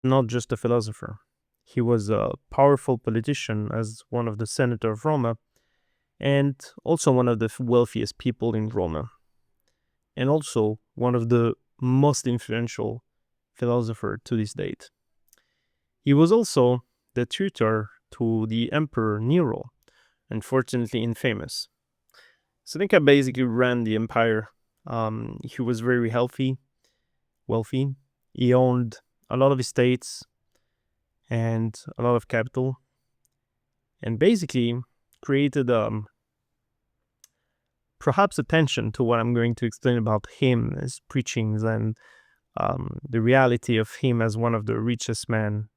not just a philosopher. He was a powerful politician as one of the senator of Rome and also one of the wealthiest people in Rome and also one of the most influential philosopher to this date. He was also the tutor to the Emperor Nero, unfortunately infamous. Seneca basically ran the empire. He was very wealthy. He owned a lot of estates and a lot of capital, and basically created perhaps attention to what I'm going to explain about him, his preachings, and the reality of him as one of the richest men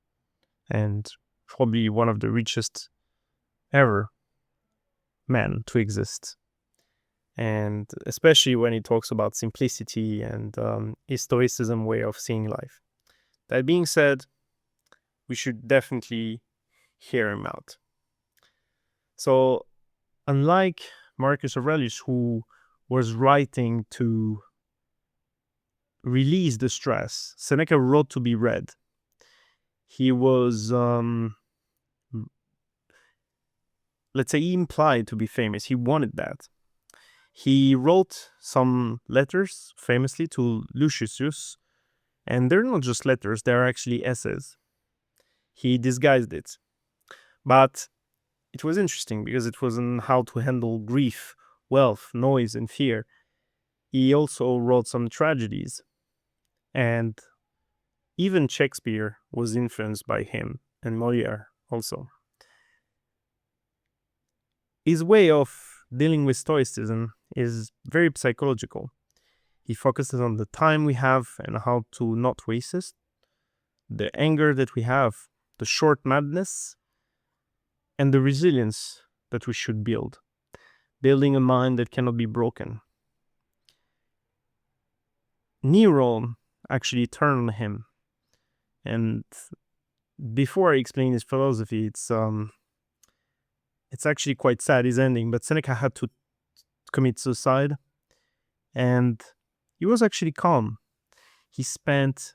and probably one of the richest ever men to exist. And especially when he talks about simplicity and his stoicism way of seeing life. That being said, we should definitely hear him out. So, unlike Marcus Aurelius, who was writing to release the stress, Seneca wrote to be read. He was, let's say, he implied to be famous. He wanted that. He wrote some letters famously to Lucius, and they're not just letters, they're actually essays. He disguised it. But it was interesting because it was on how to handle grief, wealth, noise, and fear. He also wrote some tragedies, and even Shakespeare was influenced by him, and Moliere also. His way of dealing with Stoicism is very psychological. He focuses on the time we have and how to not waste it, the anger that we have, the short madness, and the resilience that we should build, building a mind that cannot be broken. Nero actually turned on him, and before I explain his philosophy, it's actually quite sad, his ending, but Seneca had to commit suicide, and he was actually calm. He spent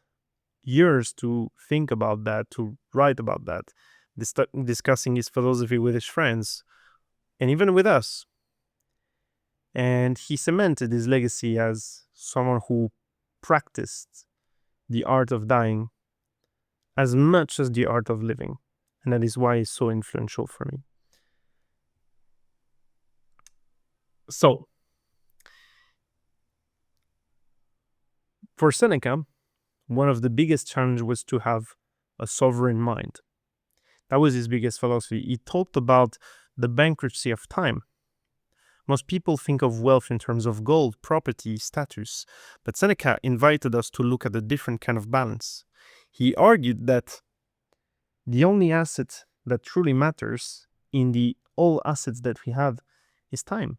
years to think about that, to write about that, discussing his philosophy with his friends, and even with us. And he cemented his legacy as someone who practiced the art of dying as much as the art of living. And that is why he's so influential for me. So, for Seneca, one of the biggest challenges was to have a sovereign mind. That was his biggest philosophy. He talked about the bankruptcy of time. Most people think of wealth in terms of gold, property, status, but Seneca invited us to look at a different kind of balance. He argued that the only asset that truly matters in the all assets that we have is time.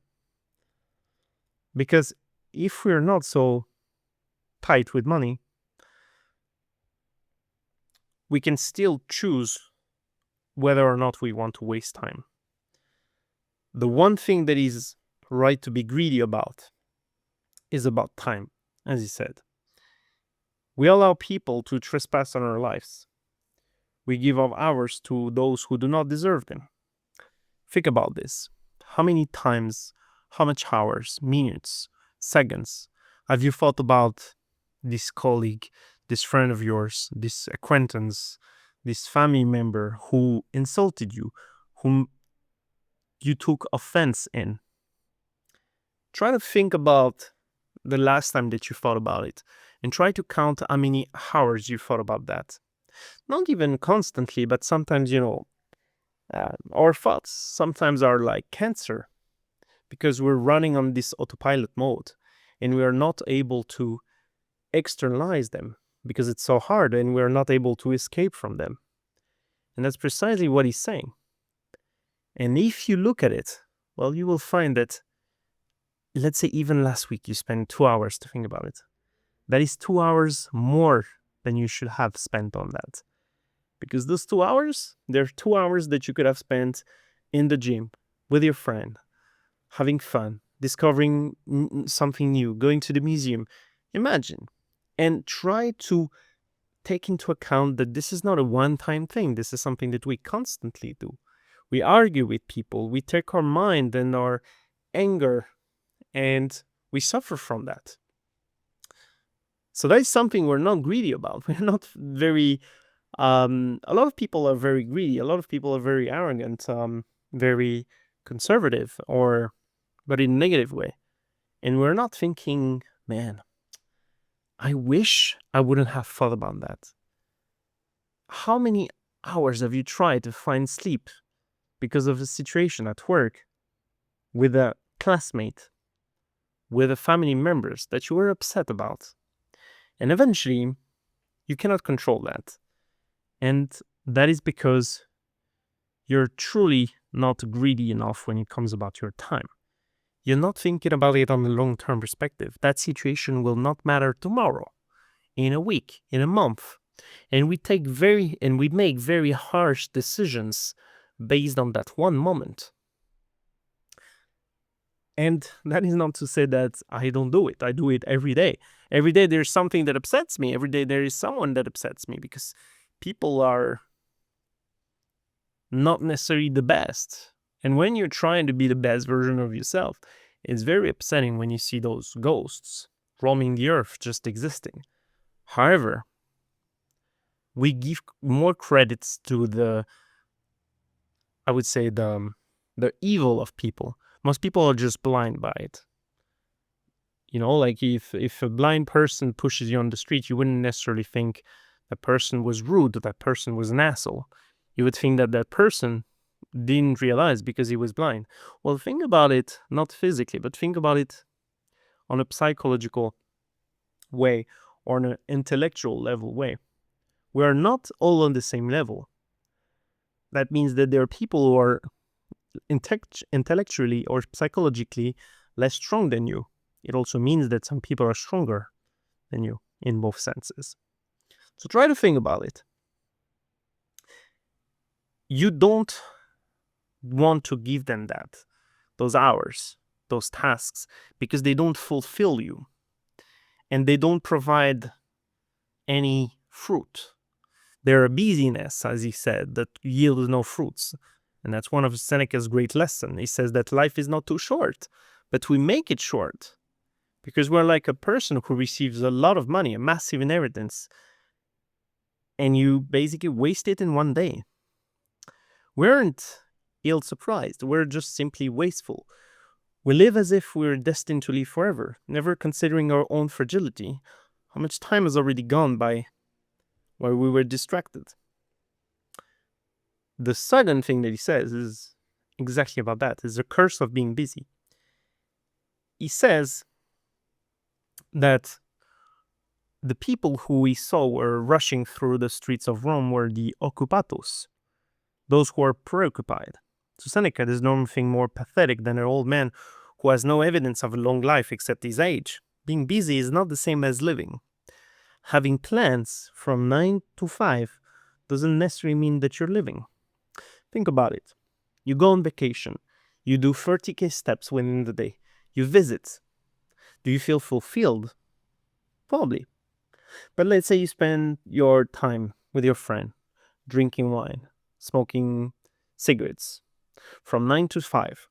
Because if we're not so tight with money, we can still choose whether or not we want to waste time. The one thing that is right to be greedy about is about time, as he said. We allow people to trespass on our lives. We give our hours to those who do not deserve them. Think about this. How many times, how much hours, minutes, seconds have you thought about this colleague, this friend of yours, this acquaintance, this family member who insulted you, whom you took offense in? Try to think about the last time that you thought about it and try to count how many hours you thought about that. Not even constantly, but sometimes, our thoughts sometimes are like cancer because we're running on this autopilot mode and we are not able to externalize them because it's so hard and we're not able to escape from them. And that's precisely what he's saying. And if you look at it, well, you will find that, let's say even last week you spent 2 hours to think about it. That is 2 hours more than you should have spent on that. Because those 2 hours, they're 2 hours that you could have spent in the gym with your friend, having fun, discovering something new, going to the museum. Imagine. And try to take into account that this is not a one-time thing. This is something that we constantly do. We argue with people. We take our mind and our anger, and we suffer from that. So that is something we're not greedy about. We're not very... a lot of people are very greedy. A lot of people are very arrogant, very conservative, but in a negative way. And we're not thinking, man, I wish I wouldn't have thought about that. How many hours have you tried to find sleep because of a situation at work, with a classmate, with a family members that you were upset about? And eventually, you cannot control that. And that is because you're truly not greedy enough when it comes about your time. You're not thinking about it on a long-term perspective. That situation will not matter tomorrow, in a week, in a month. And we make very harsh decisions based on that one moment. And that is not to say that I don't do it. I do it every day. Every day there's something that upsets me. Every day there is someone that upsets me, because people are not necessarily the best. And when you're trying to be the best version of yourself, it's very upsetting when you see those ghosts roaming the earth, just existing. However, we give more credits to the evil of people. Most people are just blind by it. Like if a blind person pushes you on the street, you wouldn't necessarily think that person was rude, that person was an asshole. You would think that person didn't realize because he was blind. Well, think about it, not physically, but think about it on a psychological way or on an intellectual level way. We are not all on the same level. That means that there are people who are intellectually or psychologically less strong than you. It also means that some people are stronger than you in both senses. So try to think about it. You don't want to give them those hours, those tasks, because they don't fulfill you and they don't provide any fruit. They're a busyness, as he said, that yields no fruits. And that's one of Seneca's great lessons. He says that life is not too short, but we make it short because we're like a person who receives a lot of money, a massive inheritance, and you basically waste it in one day. We aren't ill-surprised. We're just simply wasteful. We live as if we're destined to live forever, never considering our own fragility. How much time has already gone by while we were distracted? The second thing that he says is exactly about that. It's the curse of being busy. He says that the people who we saw were rushing through the streets of Rome were the occupatos, those who are preoccupied. To Seneca, there's nothing more pathetic than an old man who has no evidence of a long life except his age. Being busy is not the same as living. Having plans from 9 to 5 doesn't necessarily mean that you're living. Think about it. You go on vacation. You do 30K steps within the day. You visit. Do you feel fulfilled? Probably. But let's say you spend your time with your friend, drinking wine, smoking cigarettes, from 9 to 5.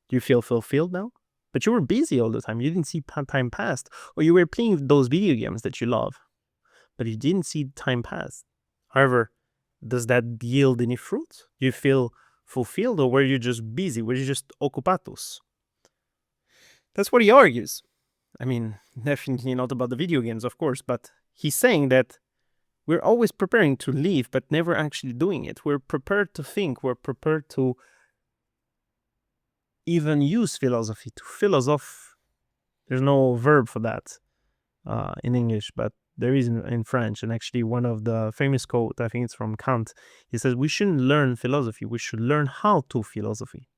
Do you feel fulfilled now? But you were busy all the time. You didn't see time pass. Or you were playing those video games that you love, but you didn't see time pass. However, does that yield any fruit? Do you feel fulfilled, or were you just busy? Were you just occupados? That's what he argues. I mean, definitely not about the video games, of course, but he's saying that we're always preparing to leave, but never actually doing it. We're prepared to think. We're prepared to even use philosophy, to philosophe. There's no verb for that in English, but there is in French. And actually, one of the famous quotes, I think it's from Kant, he says, we shouldn't learn philosophy. We should learn how to philosophy.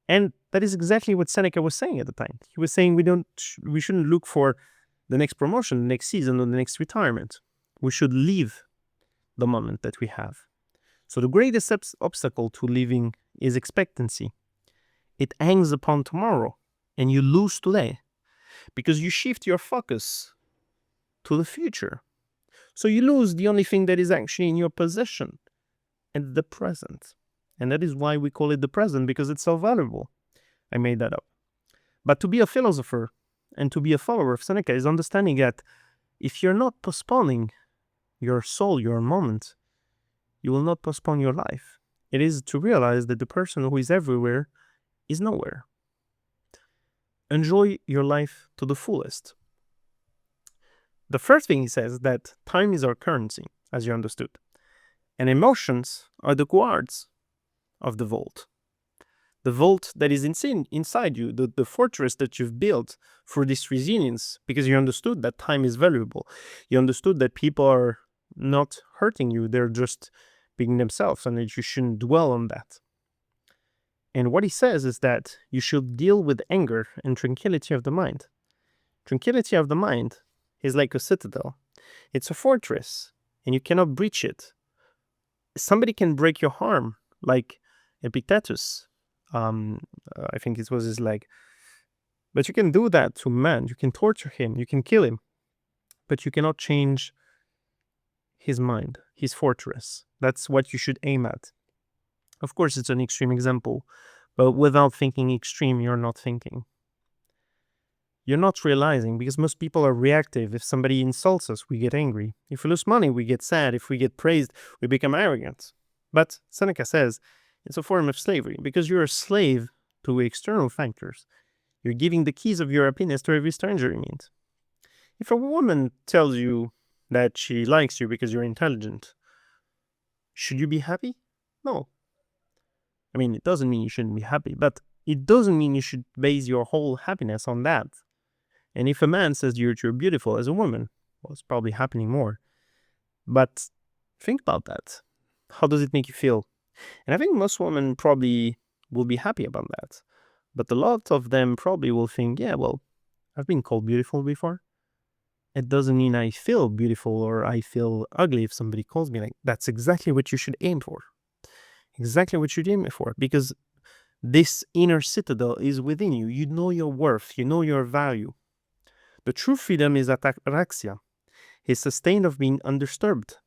And that is exactly what Seneca was saying at the time. He was saying we shouldn't look for the next promotion, the next season, or the next retirement. We should live the moment that we have. So the greatest obstacle to living is expectancy. It hangs upon tomorrow, and you lose today because you shift your focus to the future. So you lose the only thing that is actually in your possession, and the present. And that is why we call it the present, because it's so valuable. I made that up. But to be a philosopher and to be a follower of Seneca is understanding that if you're not postponing your soul, your moment, you will not postpone your life. It is to realize that the person who is everywhere is nowhere. Enjoy your life to the fullest. The first thing he says that time is our currency, as you understood, and emotions are the guards of the vault. The vault that is inside you, the fortress that you've built for this resilience, because you understood that time is valuable. You understood that people are not hurting you, they're just being themselves, and that you shouldn't dwell on that. And what he says is that you should deal with anger and tranquility of the mind. Tranquility of the mind is like a citadel. It's a fortress, and you cannot breach it. Somebody can break your arm, like Epictetus. I think it was his leg. But you can do that to man. You can torture him. You can kill him. But you cannot change his mind, his fortress. That's what you should aim at. Of course, it's an extreme example, but without thinking extreme, you're not thinking. You're not realizing, because most people are reactive. If somebody insults us, we get angry. If we lose money, we get sad. If we get praised, we become arrogant. But Seneca says it's a form of slavery, because you're a slave to external factors. You're giving the keys of your happiness to every stranger you meet. If a woman tells you that she likes you because you're intelligent, should you be happy? No. I mean, it doesn't mean you shouldn't be happy, but it doesn't mean you should base your whole happiness on that. And if a man says you're beautiful as a woman, well, it's probably happening more. But think about that. How does it make you feel? And I think most women probably will be happy about that. But a lot of them probably will think, yeah, well, I've been called beautiful before. It doesn't mean I feel beautiful or I feel ugly if somebody calls me like. That's exactly what you should aim for. Exactly what you should aim for. Because this inner citadel is within you. You know your worth. You know your value. The true freedom is ataraxia. It's a state of being undisturbed.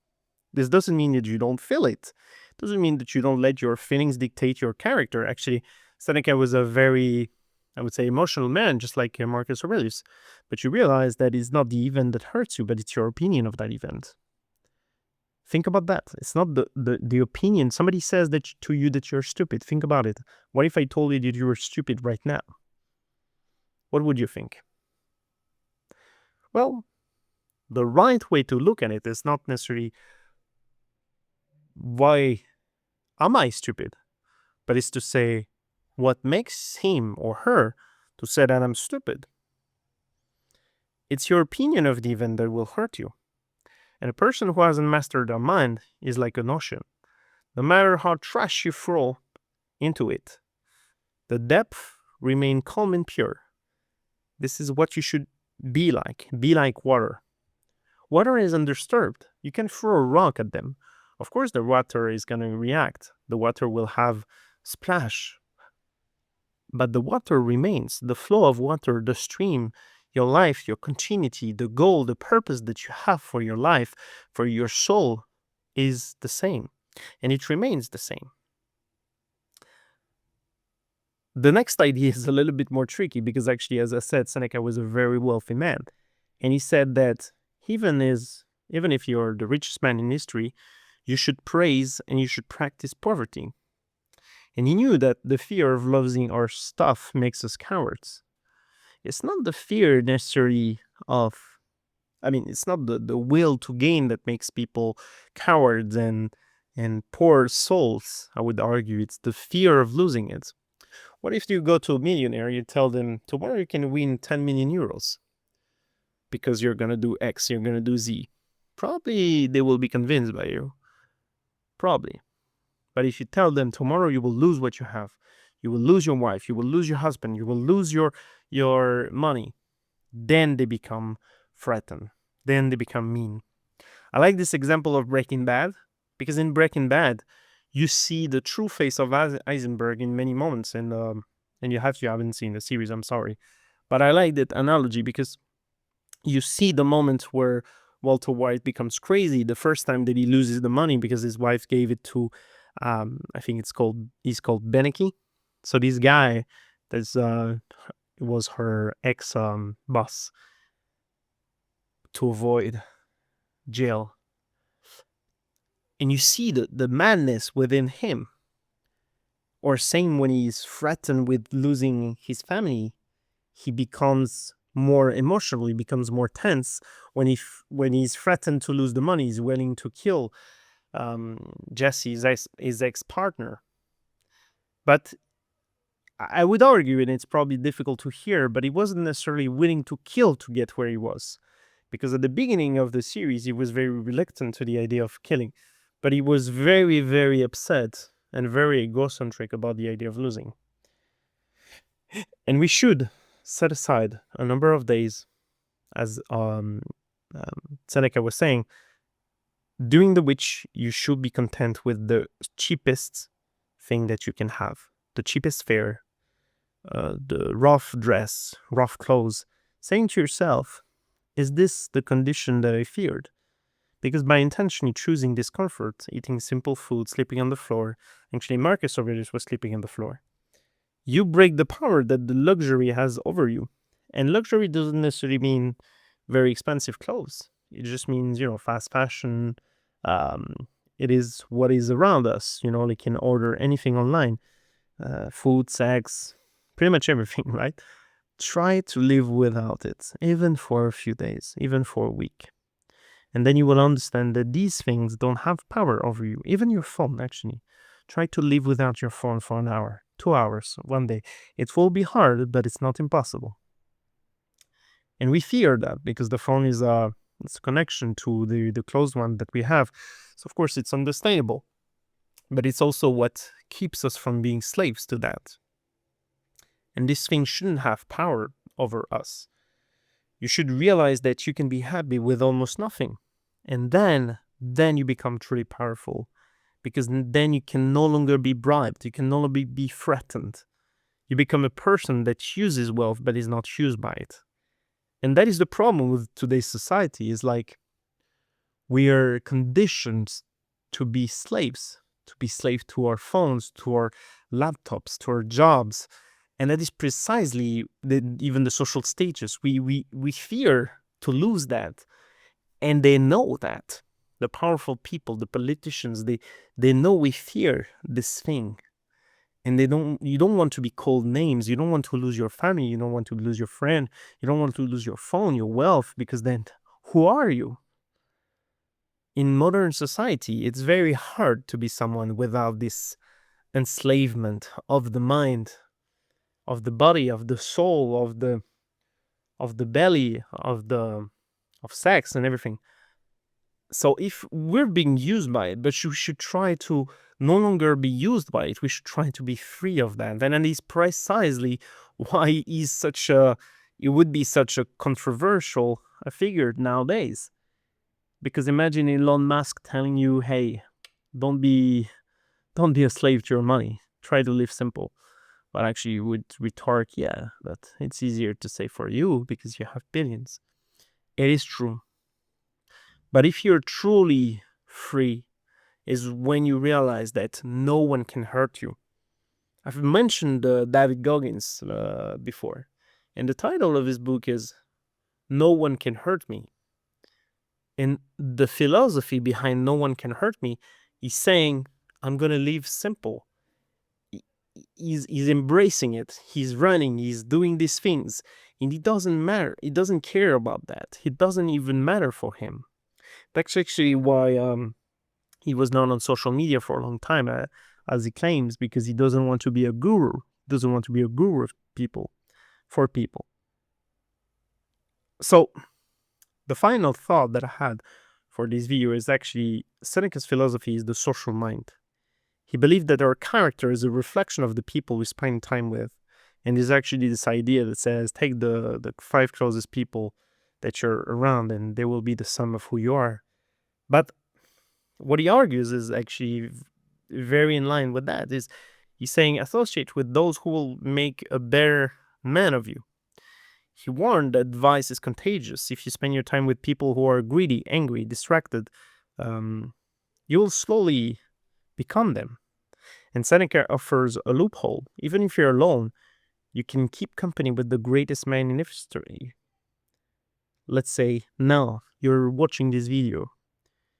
This doesn't mean that you don't feel it. It doesn't mean that you don't let your feelings dictate your character. Actually, Seneca was a very, I would say, emotional man, just like Marcus Aurelius. But you realize that it's not the event that hurts you, but it's your opinion of that event. Think about that. It's not the opinion. Somebody says that to you that you're stupid. Think about it. What if I told you that you were stupid right now? What would you think? Well, the right way to look at it is not necessarily why am I stupid, but it's to say what makes him or her to say that I'm stupid. It's your opinion of the event that will hurt you. And a person who hasn't mastered their mind is like an ocean. No matter how trash you throw into it, the depth remain calm and pure. This is what you should be like. Be like water. Water is undisturbed. You can throw a rock at them. Of course, the water is going to react. The water will have splash. But the water remains. The flow of water, the stream, your life, your continuity, the goal, the purpose that you have for your life, for your soul is the same. And it remains the same. The next idea is a little bit more tricky because actually, as I said, Seneca was a very wealthy man. And he said that even if you're the richest man in history, you should praise and you should practice poverty. And he knew that the fear of losing our stuff makes us cowards. It's not the fear necessarily it's not the will to gain that makes people cowards and poor souls, I would argue. It's the fear of losing it. What if you go to a millionaire, you tell them, tomorrow you can win 10 million euros because you're going to do X, you're going to do Z. Probably they will be convinced by you. Probably. But if you tell them tomorrow you will lose what you have, you will lose your wife, you will lose your husband, you will lose your money, then they become threatened. Then they become mean. I like this example of Breaking Bad because in Breaking Bad, you see the true face of Heisenberg in many moments. And you haven't seen the series, I'm sorry. But I like that analogy because you see the moment where Walter White becomes crazy the first time that he loses the money because his wife gave it to, I think he's called Beneke. So this guy was her ex boss to avoid jail. And you see the madness within him. Or same when he's threatened with losing his family, he becomes more emotional, he becomes more tense. When he's threatened to lose the money, he's willing to kill Jesse, his ex-partner. But I would argue, and it's probably difficult to hear, but he wasn't necessarily willing to kill to get where he was. Because at the beginning of the series, he was very reluctant to the idea of killing. But he was very, very upset and very egocentric about the idea of losing. And we should set aside a number of days, as Seneca was saying, during the which you should be content with the cheapest thing that you can have, the cheapest fare, the rough dress, rough clothes, saying to yourself, is this the condition that I feared? Because by intentionally choosing discomfort, eating simple food, sleeping on the floor, actually Marcus Aurelius was sleeping on the floor, you break the power that the luxury has over you. And luxury doesn't necessarily mean very expensive clothes. It just means, fast fashion. It is what is around us. They can order anything online. Food, sex, pretty much everything, right? Try to live without it, even for a few days, even for a week. And then you will understand that these things don't have power over you. Even your phone, actually. Try to live without your phone for an hour, 2 hours, one day. It will be hard, but it's not impossible. And we fear that because the phone is it's a connection to the closed one that we have. So, of course, it's understandable. But it's also what keeps us from being slaves to that. And this thing shouldn't have power over us. You should realize that you can be happy with almost nothing. And then you become truly powerful. Because then you can no longer be bribed. You can no longer be threatened. You become a person that uses wealth but is not used by it. And that is the problem with today's society, is like we are conditioned to be slaves to our phones, to our laptops, to our jobs. And that is precisely even the social status. We fear to lose that. And they know that. The powerful people, the politicians, they know we fear this thing. And you don't want to be called names. You don't want to lose your family. You don't want to lose your friend. You don't want to lose your phone, your wealth, because then who are you? In modern society, it's very hard to be someone without this enslavement of the mind, of the body, of the soul, of the belly, of sex and everything. So if we're being used by it, but we should try to no longer be used by it. We should try to be free of that. And that is precisely why it would be such a controversial figure nowadays. Because imagine Elon Musk telling you, hey, don't be a slave to your money. Try to live simple. But actually you would retort, yeah, but it's easier to say for you because you have billions. It is true. But if you're truly free, is when you realize that no one can hurt you. I've mentioned David Goggins before, and the title of his book is No One Can Hurt Me. And the philosophy behind No One Can Hurt Me is saying, I'm going to live simple. He's embracing it. He's running. He's doing these things. And it doesn't matter. He doesn't care about that. It doesn't even matter for him. That's actually why he was not on social media for a long time, as he claims, because he doesn't want to be a guru. He doesn't want to be a guru of people, for people. So the final thought that I had for this video is actually Seneca's philosophy is the social mind. He believed that our character is a reflection of the people we spend time with. And there's actually this idea that says, take the 5 closest people that you're around and they will be the sum of who you are. But what he argues is actually very in line with that. He's saying associate with those who will make a better man of you. He warned that vice is contagious. If you spend your time with people who are greedy, angry, distracted, you will slowly become them. And Seneca offers a loophole. Even if you're alone, you can keep company with the greatest man in history. Let's say now you're watching this video.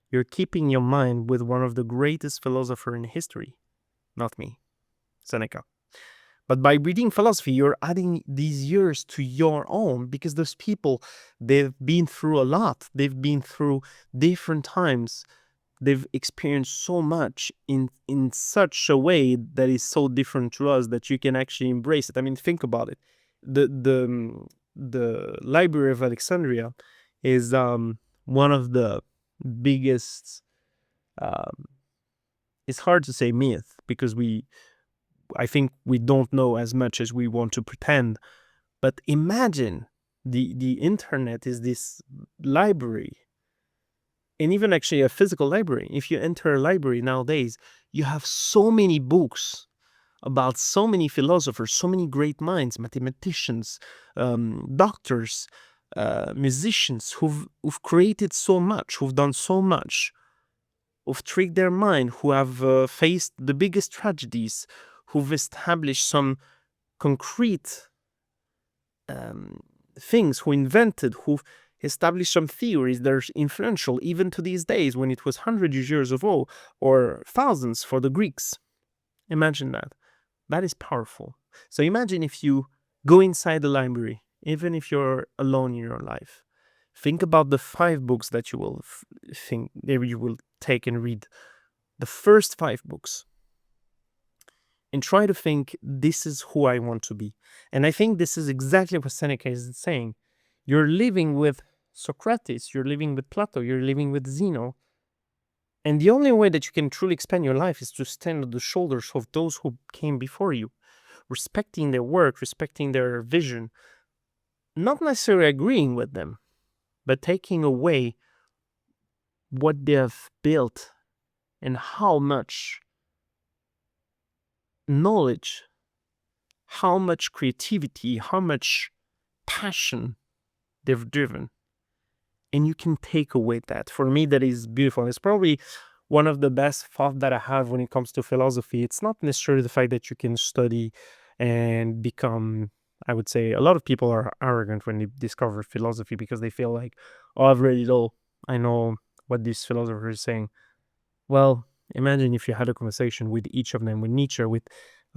You're keeping your mind with one of the greatest philosophers in history. Not me, Seneca. But by reading philosophy, you're adding these years to your own, because those people, they've been through a lot. They've been through different times. They've experienced so much in such a way that is so different to us that you can actually embrace it. I mean, think about it. The Library of Alexandria is one of the biggest. It's hard to say myth, because I think we don't know as much as we want to pretend. But imagine the internet is this library, and even actually a physical library. If you enter a library nowadays, you have so many books about so many philosophers, so many great minds, mathematicians, doctors, musicians who've created so much, who've done so much, who've tricked their mind, who have faced the biggest tragedies, who've established some concrete things, who invented, who've established some theories that are influential even to these days, when it was hundreds of years ago, or thousands for the Greeks. Imagine that. That is powerful. So imagine if you go inside the library, even if you're alone in your life. Think about the 5 books that you will take and read. The first 5 books. And try to think, this is who I want to be. And I think this is exactly what Seneca is saying. You're living with Socrates, you're living with Plato, you're living with Zeno. And the only way that you can truly expand your life is to stand on the shoulders of those who came before you, respecting their work, respecting their vision, not necessarily agreeing with them, but taking away what they have built and how much knowledge, how much creativity, how much passion they've driven. And you can take away that. For me, that is beautiful. It's probably one of the best thoughts that I have when it comes to philosophy. It's not necessarily the fact that you can study and become, I would say, a lot of people are arrogant when they discover philosophy, because they feel like, oh, I've read it all. I know what this philosopher is saying. Well, imagine if you had a conversation with each of them, with Nietzsche, with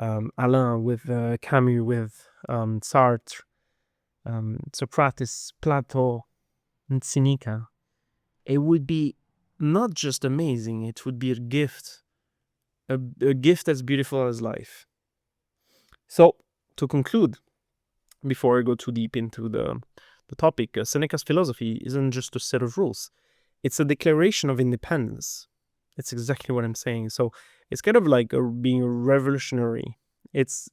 Alain, with Camus, with Sartre, Socrates, Plato, and Seneca. It would be not just amazing, it would be a gift as beautiful as life. So, to conclude, before I go too deep into the topic, Seneca's philosophy isn't just a set of rules. It's a declaration of independence. It's exactly what I'm saying. So it's kind of like being revolutionary. It's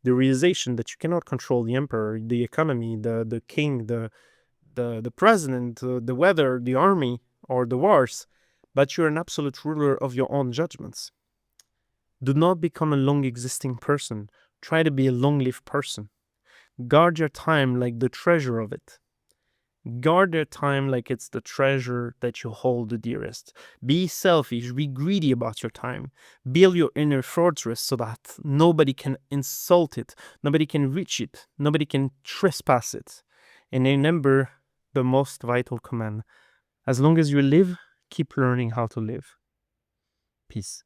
the realization that you cannot control the emperor, the economy, the king, the president, the weather, the army, or the wars, but you're an absolute ruler of your own judgments. Do not become a long-existing person. Try to be a long-lived person. Guard your time like the treasure of it. Guard your time like it's the treasure that you hold the dearest. Be selfish, be greedy about your time. Build your inner fortress so that nobody can insult it, nobody can reach it, nobody can trespass it. And remember the most vital command. As long as you live, keep learning how to live. Peace.